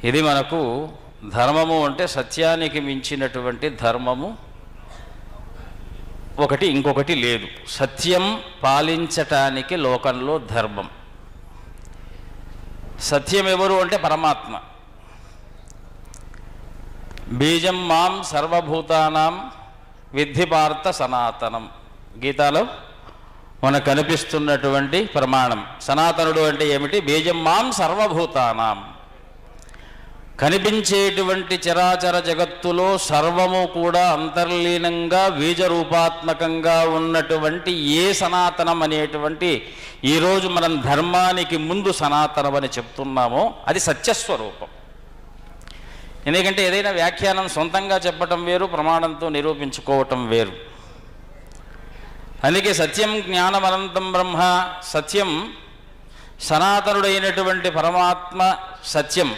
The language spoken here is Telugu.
ఇది మనకు ధర్మము అంటే సత్యానికి మించినటువంటి ధర్మము ఒకటి ఇంకొకటి లేదు. సత్యం పాలించటానికి లోకంలో ధర్మం. సత్యం ఎవరు అంటే పరమాత్మ. బీజం మాం సర్వభూతానాం విద్ధి పార్థ సనాతనం. గీతాలో మనకు కనిపిస్తున్నటువంటి ప్రమాణం. సనాతనుడు అంటే ఏమిటి? బీజం మాం సర్వభూతానాం. కనిపించేటువంటి చరాచర జగత్తులో సర్వము కూడా అంతర్లీనంగా బీజరూపాత్మకంగా ఉన్నటువంటి ఏ సనాతనం అనేటువంటి ఈరోజు మనం ధర్మానికి ముందు సనాతనం అని చెప్తున్నామో అది సత్యస్వరూపం. ఎందుకంటే ఏదైనా వ్యాఖ్యానం సొంతంగా చెప్పటం వేరు, ప్రమాణంతో నిరూపించుకోవటం వేరు. అందుకే సత్యం జ్ఞానం అనంతం బ్రహ్మ, సత్యం సనాతనుడైనటువంటి పరమాత్మ సత్యం.